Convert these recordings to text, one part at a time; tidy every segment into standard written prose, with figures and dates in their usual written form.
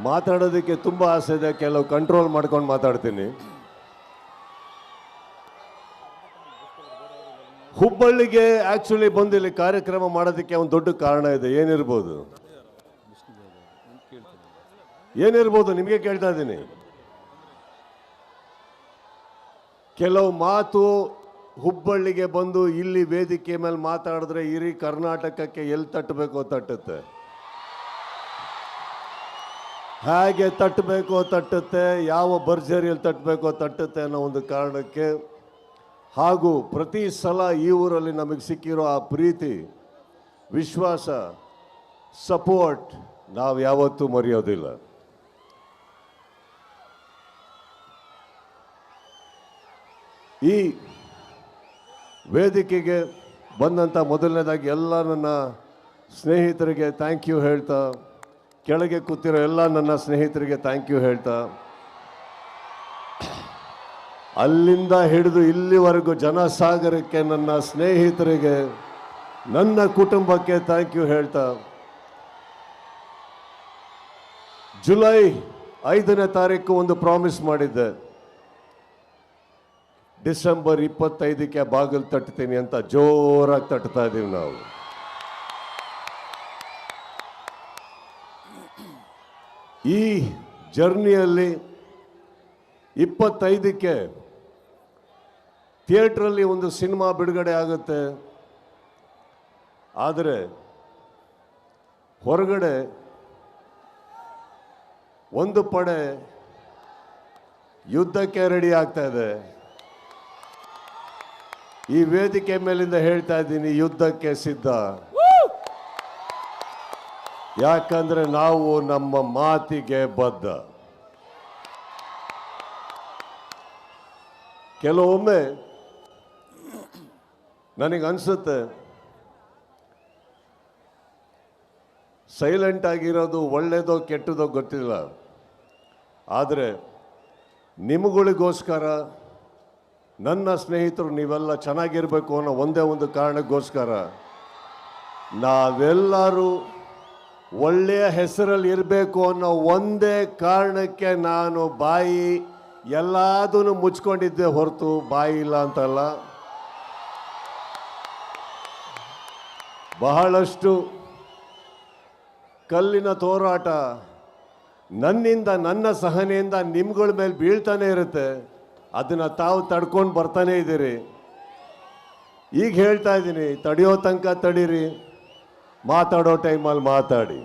ಮಾತಾಡೋದಕ್ಕೆ ತುಂಬ ಆಸೆ ಇದೆ, ಕೆಲವು ಕಂಟ್ರೋಲ್ ಮಾಡ್ಕೊಂಡು ಮಾತಾಡ್ತೀನಿ. ಹುಬ್ಬಳ್ಳಿಗೆ ಆಕ್ಚುಲಿ ಬಂದು ಇಲ್ಲಿ ಕಾರ್ಯಕ್ರಮ ಮಾಡೋದಕ್ಕೆ ಒಂದು ದೊಡ್ಡ ಕಾರಣ ಇದೆ. ಏನಿರ್ಬೋದು ನಿಮಗೆ ಕೇಳ್ತಾ ಇದ್ದೀನಿ. ಕೆಲವು ಮಾತು ಹುಬ್ಬಳ್ಳಿಗೆ ಬಂದು ಇಲ್ಲಿ ವೇದಿಕೆ ಮೇಲೆ ಮಾತಾಡಿದ್ರೆ ಇಡೀ ಕರ್ನಾಟಕಕ್ಕೆ ಎಲ್ಲಿ ತಟ್ಟಬೇಕೋ ತಟ್ಟುತ್ತೆ, ಹೇಗೆ ತಟ್ಟಬೇಕೋ ತಟ್ಟುತ್ತೆ, ಯಾವ ಭರ್ಜರಿಯಲ್ಲಿ ತಟ್ಟಬೇಕೋ ತಟ್ಟುತ್ತೆ ಅನ್ನೋ ಒಂದು ಕಾರಣಕ್ಕೆ, ಹಾಗೂ ಪ್ರತಿ ಸಲ ಈ ಊರಲ್ಲಿ ನಮಗೆ ಸಿಕ್ಕಿರೋ ಆ ಪ್ರೀತಿ, ವಿಶ್ವಾಸ, ಸಪೋರ್ಟ್ ನಾವು ಯಾವತ್ತೂ ಮರೆಯೋದಿಲ್ಲ. ಈ ವೇದಿಕೆಗೆ ಬಂದಂಥ ಮೊದಲನೇದಾಗಿ ಎಲ್ಲ ನನ್ನ ಸ್ನೇಹಿತರಿಗೆ ಥ್ಯಾಂಕ್ ಯು ಹೇಳ್ತಾ, ಕೆಳಗೆ ಕೂತಿರೋ ಎಲ್ಲ ನನ್ನ ಸ್ನೇಹಿತರಿಗೆ ಥ್ಯಾಂಕ್ ಯು ಹೇಳ್ತಾ, ಅಲ್ಲಿಂದ ಹಿಡಿದು ಇಲ್ಲಿವರೆಗೂ ಜನಸಾಗರಕ್ಕೆ, ನನ್ನ ಸ್ನೇಹಿತರಿಗೆ, ನನ್ನ ಕುಟುಂಬಕ್ಕೆ ಥ್ಯಾಂಕ್ ಯು ಹೇಳ್ತಾ, ಜುಲೈ 5ನೇ ತಾರೀಕು ಒಂದು ಪ್ರಾಮಿಸ್ ಮಾಡಿದ್ದೆ, ಡಿಸೆಂಬರ್ 25ಕ್ಕೆ ಬಾಗಿಲು ತಟ್ತೀನಿ ಅಂತ ಜೋರಾಗಿ ತಟ್ತಾ ಇದ್ದೀವಿ ನಾವು. ಈ ಜರ್ನಿಯಲ್ಲಿ 25ಕ್ಕೆ ಥಿಯೇಟ್ರಲ್ಲಿ ಒಂದು ಸಿನಿಮಾ ಬಿಡುಗಡೆ ಆಗುತ್ತೆ. ಆದರೆ ಹೊರಗಡೆ ಒಂದು ಪಡೆ ಯುದ್ಧಕ್ಕೆ ರೆಡಿ ಆಗ್ತಾ ಇದೆ. ಈ ವೇದಿಕೆ ಮೇಲಿಂದ ಹೇಳ್ತಾ ಇದ್ದೀನಿ, ಯುದ್ಧಕ್ಕೆ ಸಿದ್ಧ. ಯಾಕಂದ್ರೆ ನಾವು ನಮ್ಮ ಮಾತಿಗೆ ಬದ್ಧ. ಕೆಲವೊಮ್ಮೆ ನನಗನ್ಸುತ್ತೆ ಸೈಲೆಂಟ್ ಆಗಿರೋದು ಒಳ್ಳೆಯದೋ ಕೆಟ್ಟದೋ ಗೊತ್ತಿಲ್ಲ, ಆದರೆ ನಿಮಗಳಿಗೋಸ್ಕರ, ನನ್ನ ಸ್ನೇಹಿತರು ನೀವೆಲ್ಲ ಚೆನ್ನಾಗಿರಬೇಕು ಅನ್ನೋ ಒಂದೇ ಒಂದು ಕಾರಣಕ್ಕೋಸ್ಕರ, ನಾವೆಲ್ಲರೂ ಒಳ್ಳೆಯ ಹೆಸರಲ್ಲಿ ಇರಬೇಕು ಅನ್ನೋ ಒಂದೇ ಕಾರಣಕ್ಕೆ ನಾನು ಬಾಯಿ ಎಲ್ಲದನ್ನು ಮುಚ್ಕೊಂಡಿದ್ದೆ ಹೊರತು ಬಾಯಿ ಇಲ್ಲ ಅಂತಲ್ಲ. ಬಹಳಷ್ಟು ಕಲ್ಲಿನ ತೋರಾಟ ನನ್ನಿಂದ, ನನ್ನ ಸಹನೆಯಿಂದ ನಿಮ್ಗಳ ಮೇಲೆ ಬೀಳ್ತಾನೆ ಇರುತ್ತೆ. ಅದನ್ನು ತಾವು ತಡ್ಕೊಂಡು ಬರ್ತಾನೆ ಇದ್ದೀರಿ. ಈಗ ಹೇಳ್ತಾ ಇದ್ದೀನಿ, ತಡೆಯೋ ತನಕ ತಡೀರಿ, ಮಾತಾಡೋ ಟೈಮಲ್ಲಿ ಮಾತಾಡಿ.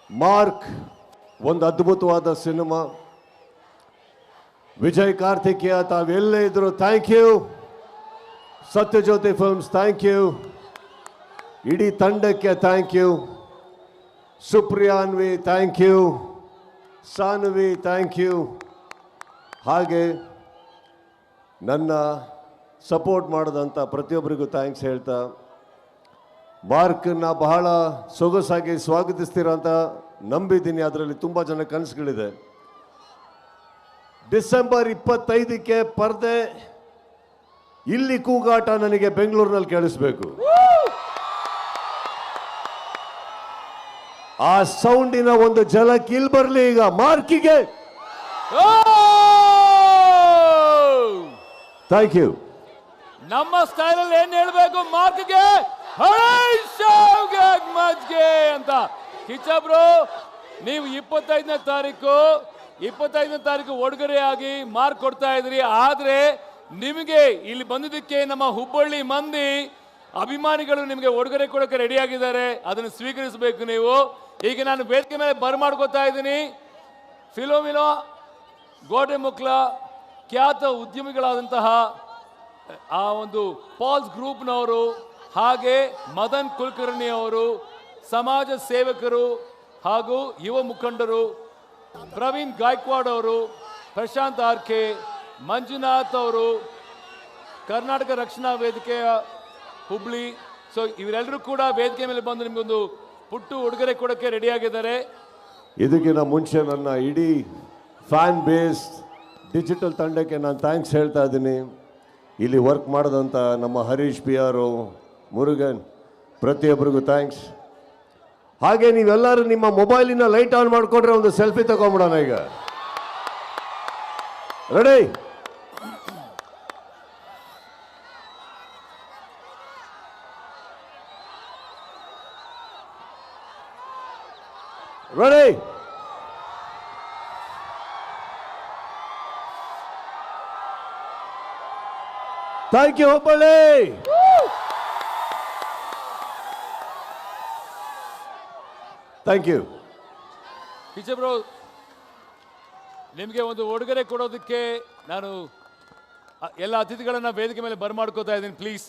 ಮಾರ್ಕ್ ಒಂದು ಅದ್ಭುತವಾದ ಸಿನಿಮಾ. ವಿಜಯ್ ಕಾರ್ತಿಕೇಯ ತಾವೆಲ್ಲೇ ಇದ್ರು thank you. Sathyajyothi films thank you. ಇಡೀ ತಂಡಕ್ಕೆ thank you. Supriyanvi thank you. Saanvi thank you. ಹಾಗೆ ನನ್ನ ಸಪೋರ್ಟ್ ಮಾಡಿದಂಥ ಪ್ರತಿಯೊಬ್ಬರಿಗೂ ಥ್ಯಾಂಕ್ಸ್ ಹೇಳ್ತಾ, ಮಾರ್ಕನ್ನ ಬಹಳ ಸೊಗಸಾಗಿ ಸ್ವಾಗತಿಸ್ತೀರ ಅಂತ ನಂಬಿದ್ದೀನಿ. ಅದರಲ್ಲಿ ತುಂಬ ಜನ ಕನಸುಗಳಿದೆ. ಡಿಸೆಂಬರ್ 25ಕ್ಕೆ ಪರ್ದೆ, ಇಲ್ಲಿ ಕೂಗಾಟ ನನಗೆ ಬೆಂಗಳೂರಿನಲ್ಲಿ ಕೇಳಿಸ್ಬೇಕು. ಆ ಸೌಂಡಿನ ಒಂದು ಝಲಕ್ ಇಲ್ಲಿ ಬರಲಿ ಈಗ ಮಾರ್ಕಿಗೆ. Thank you. ನಮ್ಮ ಸ್ಟೈಲಲ್ಲಿ ಏನ್ ಹೇಳ್ಬೇಕು ಮಾರ್ಕ್ಗೆ ಅಂತ. ಕಿಚ್ಚಬ್ರು, ನೀವು 25ನೇ ತಾರೀಕು ಉಡುಗೊರೆಯಾಗಿ ಮಾರ್ಕ್ ಕೊಡ್ತಾ ಇದ್ರಿ. ಆದ್ರೆ ನಿಮಗೆ ಇಲ್ಲಿ ಬಂದಿದ್ದಕ್ಕೆ ನಮ್ಮ ಹುಬ್ಬಳ್ಳಿ ಮಂದಿ ಅಭಿಮಾನಿಗಳು ನಿಮಗೆ ಉಡುಗೊರೆ ಕೊಡೋಕೆ ರೆಡಿ ಆಗಿದ್ದಾರೆ. ಅದನ್ನು ಸ್ವೀಕರಿಸಬೇಕು ನೀವು. ಈಗ ನಾನು ವೇದಿಕೆ ಮೇಲೆ ಬರ್ಮಾಡ್ಕೋತಾ ಇದ್ದೀನಿ. ಫಿಲೋಮಿನೋ ಗೋಟೆಮುಕ್ಲ ಖ್ಯಾತ ಉದ್ಯಮಿಗಳಾದಂತಹ ಆ ಒಂದು ಪಾಲ್ಸ್ ಗ್ರೂಪ್ನವರು, ಹಾಗೆ ಮದನ್ ಕುಲಕರ್ಣಿ ಅವರು, ಸಮಾಜ ಸೇವಕರು ಹಾಗೂ ಯುವ ಮುಖಂಡರು, ಪ್ರವೀಣ್ ಗಾಯಕ್ವಾಡ್ ಅವರು, ಪ್ರಶಾಂತ್ ಆರ್ಕೆ, ಮಂಜುನಾಥ್ ಅವರು, ಕರ್ನಾಟಕ ರಕ್ಷಣಾ ವೇದಿಕೆಯ ಹುಬ್ಳಿ. ಸೊ ಇವರೆಲ್ಲರೂ ಕೂಡ ವೇದಿಕೆ ಮೇಲೆ ಬಂದು ನಿಮಗೊಂದು ಪುಟ್ಟು ಉಡುಗೊರೆ ಕೊಡೋಕ್ಕೆ ರೆಡಿಯಾಗಿದ್ದಾರೆ. ಇದಕ್ಕಿಂತ ಮುಂಚೆ ನನ್ನ ಇಡೀ ಫ್ಯಾನ್ ಬೇಸ್ ಡಿಜಿಟಲ್ ತಂಡಕ್ಕೆ ನಾನು ಥ್ಯಾಂಕ್ಸ್ ಹೇಳ್ತಾ ಇದ್ದೀನಿ. ಇಲ್ಲಿ ವರ್ಕ್ ಮಾಡಿದಂಥ ನಮ್ಮ ಹರೀಶ್ ಪಿ ಆರು, ಮುರುಗನ್, ಪ್ರತಿಯೊಬ್ಬರಿಗೂ ಥ್ಯಾಂಕ್ಸ್. ಹಾಗೆ ನೀವೆಲ್ಲರೂ ನಿಮ್ಮ ಮೊಬೈಲಿನ ಲೈಟ್ ಆನ್ ಮಾಡಿಕೊಂಡ್ರೆ ಒಂದು ಸೆಲ್ಫಿ ತಗೊಂಡ್ಬಿಡೋಣ ಈಗ. Ready? Ready? Thank you Hubballi. Thank you. Kichcha bro, ನಿಮಗೆ ಒಂದು ಉಡುಗೊರೆ ಕೊಡೋದಕ್ಕೆ ನಾನು ಎಲ್ಲ ಅತಿಥಿಗಳನ್ನ ವೇದಿಕೆ ಮೇಲೆ ಬರಮಾಡ್ಕೋತಾ ಇದ್ದೀನಿ, ಪ್ಲೀಸ್.